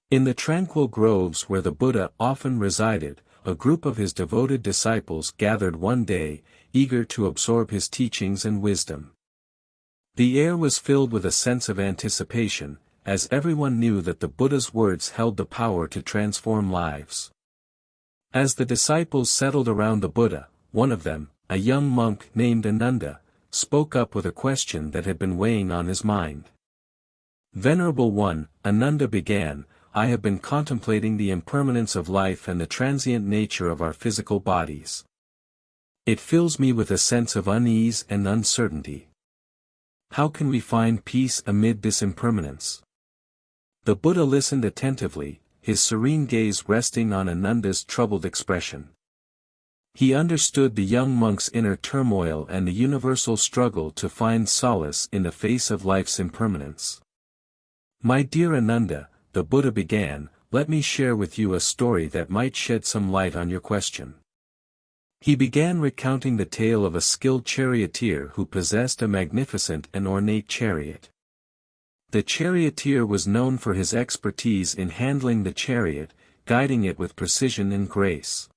In the tranquil groves where the Buddha often resided, a group of his devoted disciples gathered one day, eager to absorb his teachings and wisdom. The air was filled with a sense of anticipation, as everyone knew that the Buddha's words held the power to transform lives. As the disciples settled around the Buddha, one of them, a young monk named Ananda, spoke up with a question that had been weighing on his mind. "Venerable One," Ananda began, "I have been contemplating the impermanence of life and the transient nature of our physical bodies. It fills me with a sense of unease and uncertainty. How can we find peace amid this impermanence?" The Buddha listened attentively, his serene gaze resting on Ananda's troubled expression. He understood the young monk's inner turmoil and the universal struggle to find solace in the face of life's impermanence. "My dear Ananda," the Buddha began, "let me share with you a story that might shed some light on your question." He began recounting the tale of a skilled charioteer who possessed a magnificent and ornate chariot. The charioteer was known for his expertise in handling the chariot, guiding it with precision and grace.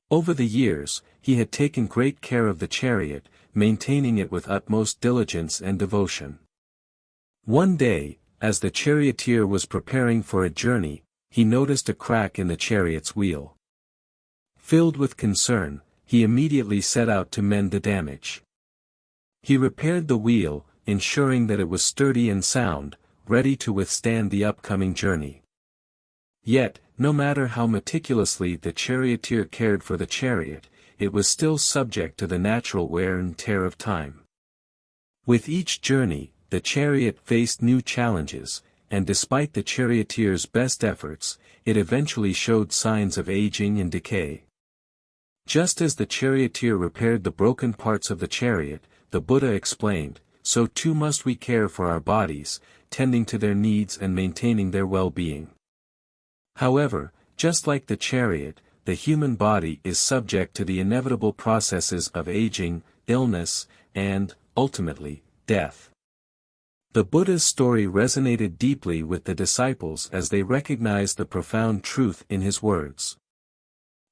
Over the years, he had taken great care of the chariot, maintaining it with utmost diligence and devotion. One day, as the charioteer was preparing for a journey, he noticed a crack in the chariot's wheel. Filled with concern, he immediately set out to mend the damage. He repaired the wheel, ensuring that it was sturdy and sound, ready to withstand the upcoming journey. Yet, no matter how meticulously the charioteer cared for the chariot, it was still subject to the natural wear and tear of time. With each journey, the chariot faced new challenges, and despite the charioteer's best efforts, it eventually showed signs of aging and decay. Just as the charioteer repaired the broken parts of the chariot, the Buddha explained, so too must we care for our bodies, tending to their needs and maintaining their well-being. However, just like the chariot, the human body is subject to the inevitable processes of aging, illness, and, ultimately, death. The Buddha's story resonated deeply with the disciples as they recognized the profound truth in his words.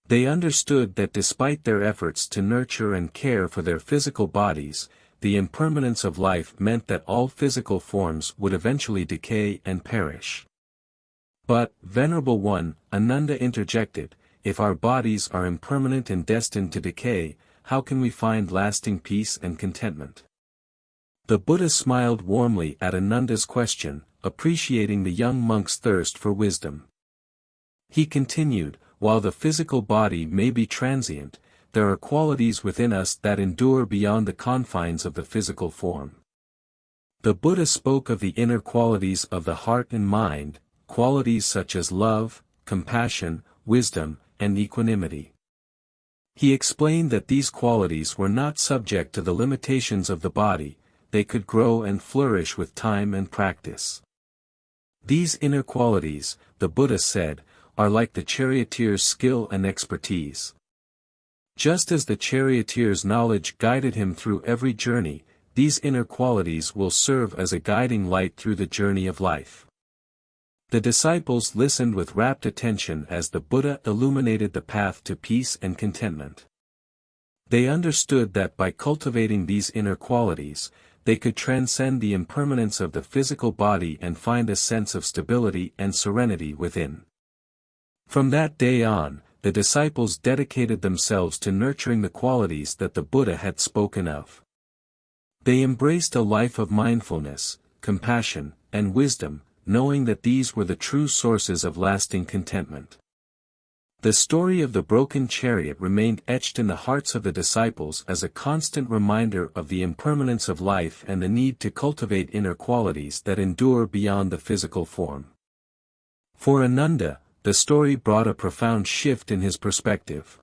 They understood that despite their efforts to nurture and care for their physical bodies, the impermanence of life meant that all physical forms would eventually decay and perish. "But, Venerable One," Ananda interjected, "if our bodies are impermanent and destined to decay, how can we find lasting peace and contentment?" The Buddha smiled warmly at Ananda's question, appreciating the young monk's thirst for wisdom. He continued, "While the physical body may be transient, there are qualities within us that endure beyond the confines of the physical form." The Buddha spoke of the inner qualities of the heart and mind, qualities such as love, compassion, wisdom, and equanimity. He explained that these qualities were not subject to the limitations of the body, they could grow and flourish with time and practice. These inner qualities, the Buddha said, are like the charioteer's skill and expertise. Just as the charioteer's knowledge guided him through every journey, these inner qualities will serve as a guiding light through the journey of life. The disciples listened with rapt attention as the Buddha illuminated the path to peace and contentment. They understood that by cultivating these inner qualities, they could transcend the impermanence of the physical body and find a sense of stability and serenity within. From that day on, the disciples dedicated themselves to nurturing the qualities that the Buddha had spoken of. They embraced a life of mindfulness, compassion, and wisdom, knowing that these were the true sources of lasting contentment. The story of the broken chariot remained etched in the hearts of the disciples as a constant reminder of the impermanence of life and the need to cultivate inner qualities that endure beyond the physical form. For Ananda, the story brought a profound shift in his perspective.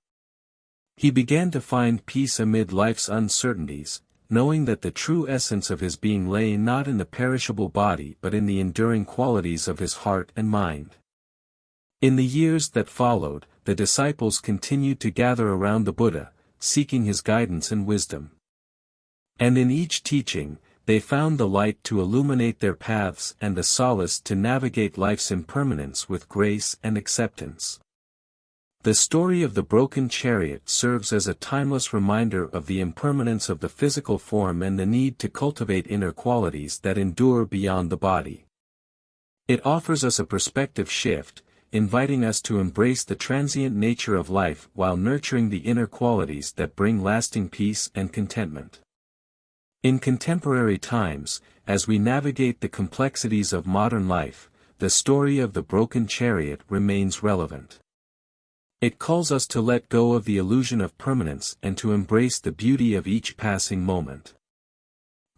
He began to find peace amid life's uncertainties, knowing that the true essence of his being lay not in the perishable body but in the enduring qualities of his heart and mind. In the years that followed, the disciples continued to gather around the Buddha, seeking his guidance and wisdom. And in each teaching, they found the light to illuminate their paths and the solace to navigate life's impermanence with grace and acceptance. The story of the Broken Chariot serves as a timeless reminder of the impermanence of the physical form and the need to cultivate inner qualities that endure beyond the body. It offers us a perspective shift, inviting us to embrace the transient nature of life while nurturing the inner qualities that bring lasting peace and contentment. In contemporary times, as we navigate the complexities of modern life, the story of the Broken Chariot remains relevant. It calls us to let go of the illusion of permanence and to embrace the beauty of each passing moment.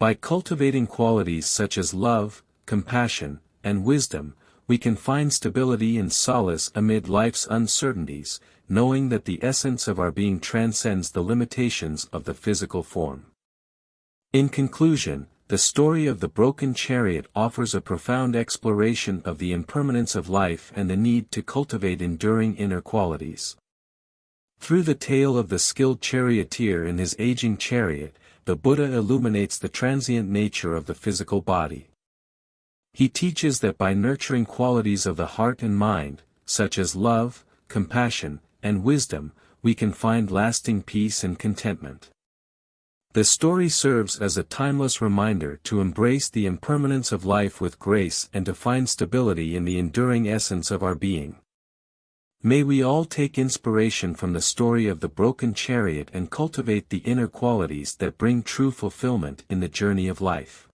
By cultivating qualities such as love, compassion, and wisdom, we can find stability and solace amid life's uncertainties, knowing that the essence of our being transcends the limitations of the physical form. In conclusion, the story of the Broken Chariot offers a profound exploration of the impermanence of life and the need to cultivate enduring inner qualities. Through the tale of the skilled charioteer and his aging chariot, the Buddha illuminates the transient nature of the physical body. He teaches that by nurturing qualities of the heart and mind, such as love, compassion, and wisdom, we can find lasting peace and contentment. The story serves as a timeless reminder to embrace the impermanence of life with grace and to find stability in the enduring essence of our being. May we all take inspiration from the story of the Broken Chariot and cultivate the inner qualities that bring true fulfillment in the journey of life.